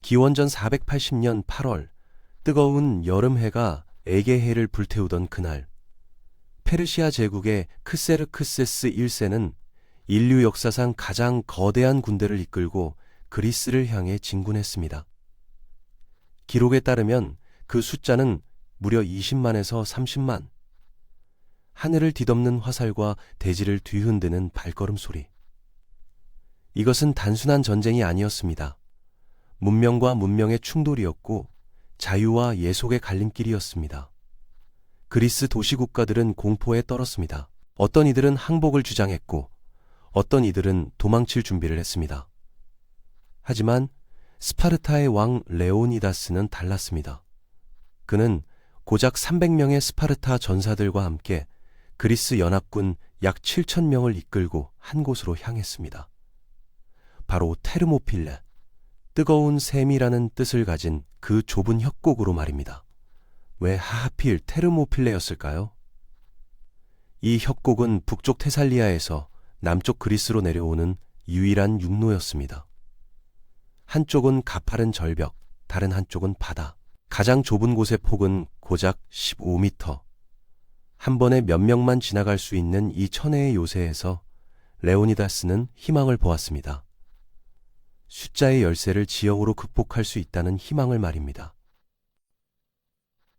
기원전 480년 8월, 뜨거운 여름해가 에게해를 불태우던 그날, 페르시아 제국의 크세르크세스 1세는 인류 역사상 가장 거대한 군대를 이끌고 그리스를 향해 진군했습니다. 기록에 따르면 그 숫자는 무려 20만에서 30만. 하늘을 뒤덮는 화살과 대지를 뒤흔드는 발걸음 소리. 이것은 단순한 전쟁이 아니었습니다. 문명과 문명의 충돌이었고 자유와 예속의 갈림길이었습니다. 그리스 도시국가들은 공포에 떨었습니다. 어떤 이들은 항복을 주장했고 어떤 이들은 도망칠 준비를 했습니다. 하지만 스파르타의 왕 레오니다스는 달랐습니다. 그는 고작 300명의 스파르타 전사들과 함께 그리스 연합군 약 7,000명을 이끌고 한 곳으로 향했습니다. 바로 테르모필레, 뜨거운 샘이라는 뜻을 가진 그 좁은 협곡으로 말입니다. 왜 하필 테르모필레였을까요? 이 협곡은 북쪽 테살리아에서 남쪽 그리스로 내려오는 유일한 육로였습니다. 한쪽은 가파른 절벽, 다른 한쪽은 바다. 가장 좁은 곳의 폭은 고작 15m. 한 번에 몇 명만 지나갈 수 있는 이 천혜의 요새에서 레오니다스는 희망을 보았습니다. 숫자의 열쇠를 지형으로 극복할 수 있다는 희망을 말입니다.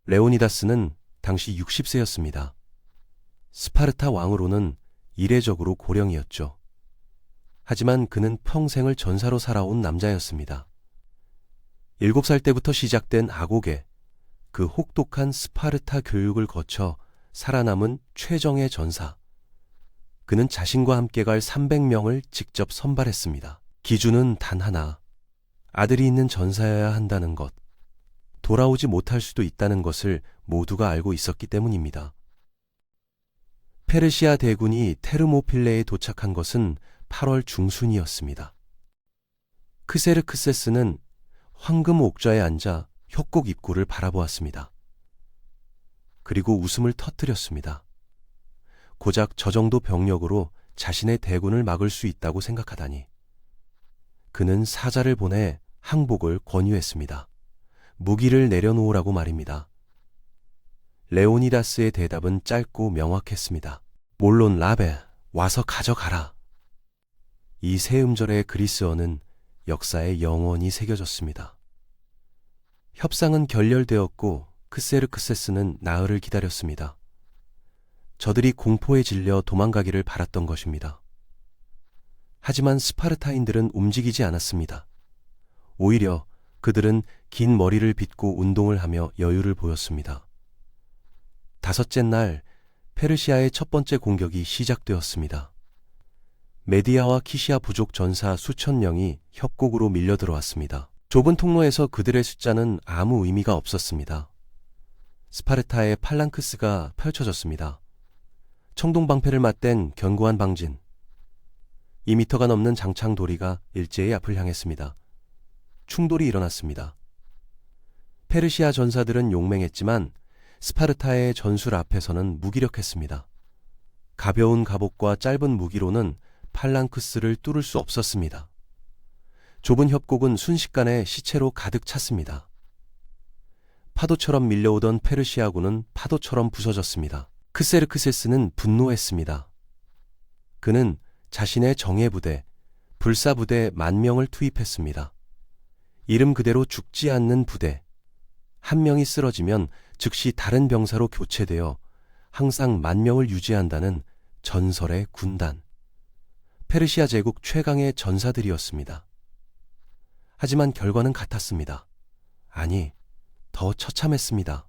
레오니다스는 당시 60세였습니다. 스파르타 왕으로는 이례적으로 고령이었죠. 하지만 그는 평생을 전사로 살아온 남자였습니다. 7살 때부터 시작된 아고게, 그 혹독한 스파르타 교육을 거쳐 살아남은 최정예 전사. 그는 자신과 함께 갈 300명을 직접 선발했습니다. 기준은 단 하나, 아들이 있는 전사여야 한다는 것, 돌아오지 못할 수도 있다는 것을 모두가 알고 있었기 때문입니다. 페르시아 대군이 테르모필레에 도착한 것은 8월 중순이었습니다. 크세르크세스는 황금 옥좌에 앉아 협곡 입구를 바라보았습니다. 그리고 웃음을 터뜨렸습니다. 고작 저 정도 병력으로 자신의 대군을 막을 수 있다고 생각하다니. 그는 사자를 보내 항복을 권유했습니다. 무기를 내려놓으라고 말입니다. 레오니다스의 대답은 짧고 명확했습니다. 몰론 라베, 와서 가져가라. 이 세 음절의 그리스어는 역사에 영원히 새겨졌습니다. 협상은 결렬되었고 크세르크세스는 나흘을 기다렸습니다. 저들이 공포에 질려 도망가기를 바랐던 것입니다. 하지만 스파르타인들은 움직이지 않았습니다. 오히려 그들은 긴 머리를 빗고 운동을 하며 여유를 보였습니다. 5째 날 페르시아의 첫 번째 공격이 시작되었습니다. 메디아와 키시아 부족 전사 수천 명이 협곡으로 밀려들어왔습니다. 좁은 통로에서 그들의 숫자는 아무 의미가 없었습니다. 스파르타의 팔랑크스가 펼쳐졌습니다. 청동방패를 맞댄 견고한 방진. 2미터가 넘는 장창 도리가 일제히 앞을 향했습니다. 충돌이 일어났습니다. 페르시아 전사들은 용맹했지만 스파르타의 전술 앞에서는 무기력했습니다. 가벼운 갑옷과 짧은 무기로는 팔랑크스를 뚫을 수 없었습니다. 좁은 협곡은 순식간에 시체로 가득 찼습니다. 파도처럼 밀려오던 페르시아군은 파도처럼 부서졌습니다. 크세르크세스는 분노했습니다. 그는 자신의 정예부대, 불사부대 10,000명을 투입했습니다. 이름 그대로 죽지 않는 부대. 한 명이 쓰러지면 즉시 다른 병사로 교체되어 항상 10,000명을 유지한다는 전설의 군단. 페르시아 제국 최강의 전사들이었습니다. 하지만 결과는 같았습니다. 아니, 더 처참했습니다.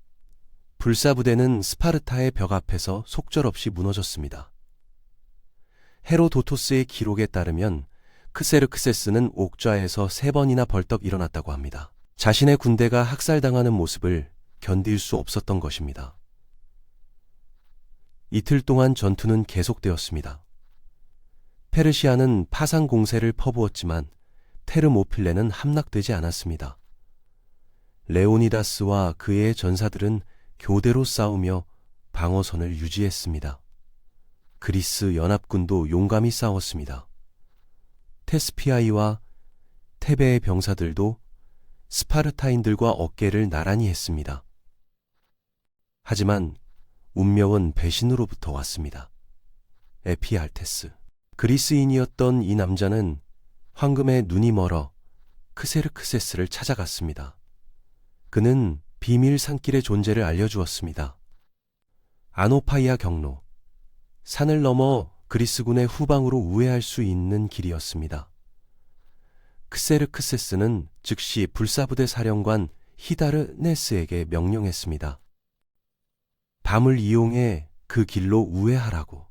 불사부대는 스파르타의 벽 앞에서 속절없이 무너졌습니다. 헤로도토스의 기록에 따르면 크세르크세스는 옥좌에서 3번이나 벌떡 일어났다고 합니다. 자신의 군대가 학살당하는 모습을 견딜 수 없었던 것입니다. 이틀 동안 전투는 계속되었습니다. 페르시아는 파상 공세를 퍼부었지만 테르모필레는 함락되지 않았습니다. 레오니다스와 그의 전사들은 교대로 싸우며 방어선을 유지했습니다. 그리스 연합군도 용감히 싸웠습니다. 테스피아이와 테베의 병사들도 스파르타인들과 어깨를 나란히 했습니다. 하지만 운명은 배신으로부터 왔습니다. 에피알테스. 그리스인이었던 이 남자는 황금에 눈이 멀어 크세르크세스를 찾아갔습니다. 그는 비밀 산길의 존재를 알려주었습니다. 아노파이아 경로, 산을 넘어 그리스군의 후방으로 우회할 수 있는 길이었습니다. 크세르크세스는 즉시 불사부대 사령관 히다르네스에게 명령했습니다. 밤을 이용해 그 길로 우회하라고.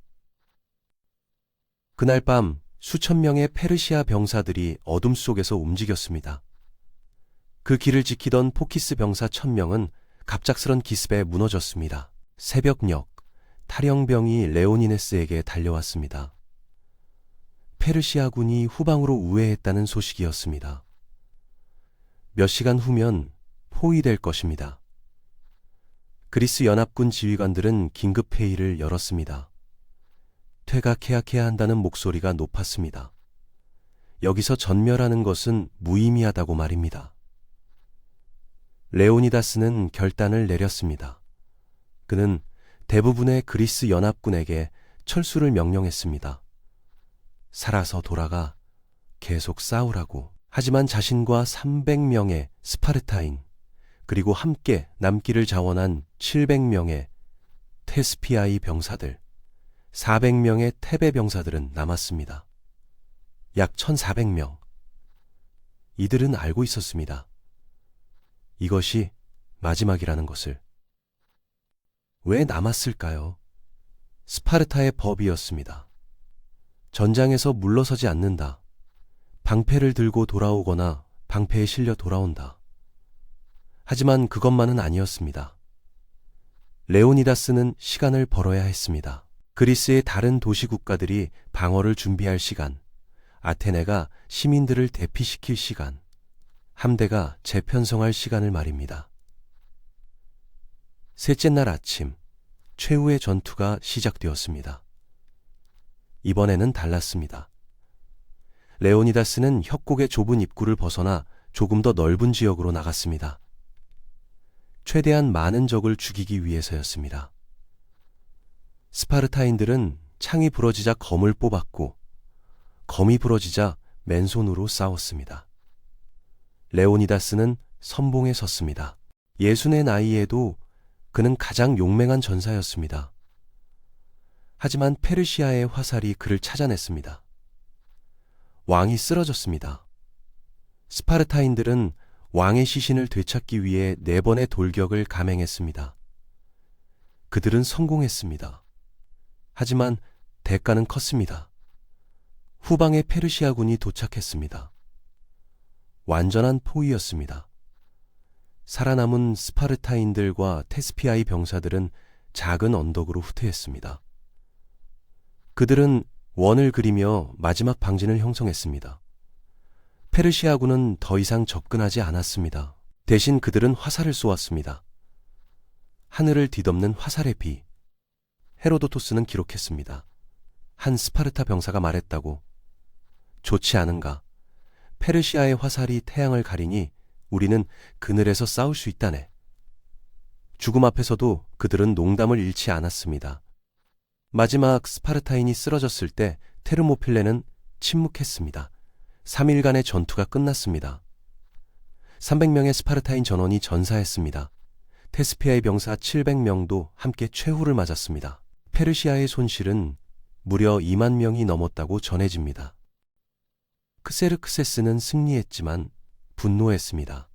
그날 밤 수천 명의 페르시아 병사들이 어둠 속에서 움직였습니다. 그 길을 지키던 포키스 병사 1000명은 갑작스런 기습에 무너졌습니다. 새벽녘, 탈영병이 레오니네스에게 달려왔습니다. 페르시아군이 후방으로 우회했다는 소식이었습니다. 몇 시간 후면 포위될 것입니다. 그리스 연합군 지휘관들은 긴급 회의를 열었습니다. 퇴각해야 한다는 목소리가 높았습니다. 여기서 전멸하는 것은 무의미하다고 말입니다. 레오니다스는 결단을 내렸습니다. 그는 대부분의 그리스 연합군에게 철수를 명령했습니다. 살아서 돌아가 계속 싸우라고. 하지만 자신과 300명의 스파르타인, 그리고 함께 남기를 자원한 700명의 테스피아이 병사들, 400명의 테베 병사들은 남았습니다. 약 1400명. 이들은 알고 있었습니다. 이것이 마지막이라는 것을. 왜 남았을까요? 스파르타의 법이었습니다. 전장에서 물러서지 않는다. 방패를 들고 돌아오거나 방패에 실려 돌아온다. 하지만 그것만은 아니었습니다. 레오니다스는 시간을 벌어야 했습니다. 그리스의 다른 도시 국가들이 방어를 준비할 시간, 아테네가 시민들을 대피시킬 시간, 함대가 재편성할 시간을 말입니다. 셋째 날 아침, 최후의 전투가 시작되었습니다. 이번에는 달랐습니다. 레오니다스는 협곡의 좁은 입구를 벗어나 조금 더 넓은 지역으로 나갔습니다. 최대한 많은 적을 죽이기 위해서였습니다. 스파르타인들은 창이 부러지자 검을 뽑았고, 검이 부러지자 맨손으로 싸웠습니다. 레오니다스는 선봉에 섰습니다. 60의 나이에도 그는 가장 용맹한 전사였습니다. 하지만 페르시아의 화살이 그를 찾아냈습니다. 왕이 쓰러졌습니다. 스파르타인들은 왕의 시신을 되찾기 위해 4번의 돌격을 감행했습니다. 그들은 성공했습니다. 하지만 대가는 컸습니다. 후방의 페르시아군이 도착했습니다. 완전한 포위였습니다. 살아남은 스파르타인들과 테스피아이 병사들은 작은 언덕으로 후퇴했습니다. 그들은 원을 그리며 마지막 방진을 형성했습니다. 페르시아군은 더 이상 접근하지 않았습니다. 대신 그들은 화살을 쏘았습니다. 하늘을 뒤덮는 화살의 비. 헤로도토스는 기록했습니다. 한 스파르타 병사가 말했다고. 좋지 않은가? 페르시아의 화살이 태양을 가리니 우리는 그늘에서 싸울 수 있다네. 죽음 앞에서도 그들은 농담을 잃지 않았습니다. 마지막 스파르타인이 쓰러졌을 때 테르모필레는 침묵했습니다. 3일간의 전투가 끝났습니다. 300명의 스파르타인 전원이 전사했습니다. 테스피아의 병사 700명도 함께 최후를 맞았습니다. 페르시아의 손실은 무려 2만 명이 넘었다고 전해집니다. 크세르크세스는 승리했지만 분노했습니다.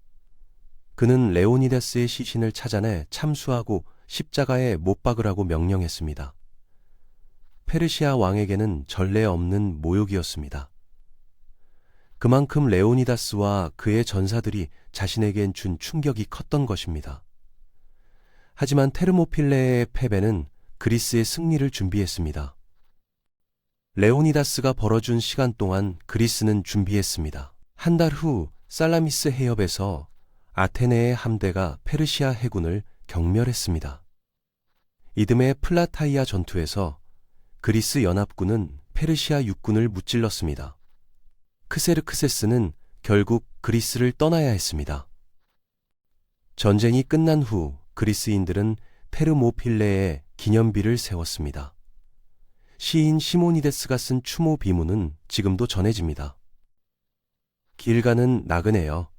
그는 레오니다스의 시신을 찾아내 참수하고 십자가에 못 박으라고 명령했습니다. 페르시아 왕에게는 전례 없는 모욕이었습니다. 그만큼 레오니다스와 그의 전사들이 자신에겐 준 충격이 컸던 것입니다. 하지만 테르모필레의 패배는 그리스의 승리를 준비했습니다. 레오니다스가 벌어준 시간 동안 그리스는 준비했습니다. 한 달 후 살라미스 해협에서 아테네의 함대가 페르시아 해군을 경멸했습니다. 이듬해 플라타이아 전투에서 그리스 연합군은 페르시아 육군을 무찔렀습니다. 크세르크세스는 결국 그리스를 떠나야 했습니다. 전쟁이 끝난 후 그리스인들은 테르모필레에 기념비를 세웠습니다. 시인 시모니데스가 쓴 추모 비문은 지금도 전해집니다. 길 가는 나그네여,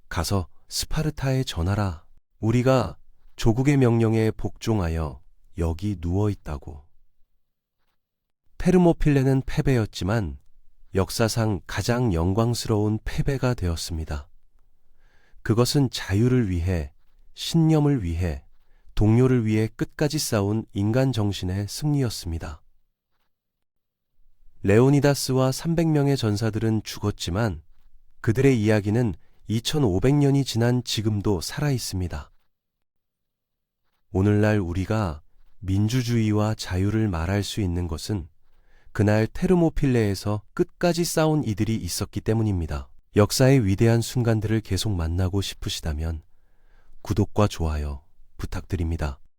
가서 스파르타에 전하라. 우리가 조국의 명령에 복종하여 여기 누워 있다고. 테르모필레는 패배였지만 역사상 가장 영광스러운 패배가 되었습니다. 그것은 자유를 위해, 신념을 위해, 동료를 위해 끝까지 싸운 인간 정신의 승리였습니다. 레오니다스와 300명의 전사들은 죽었지만 그들의 이야기는 2500년이 지난 지금도 살아 있습니다. 오늘날 우리가 민주주의와 자유를 말할 수 있는 것은 그날 테르모필레에서 끝까지 싸운 이들이 있었기 때문입니다. 역사의 위대한 순간들을 계속 만나고 싶으시다면 구독과 좋아요 부탁드립니다.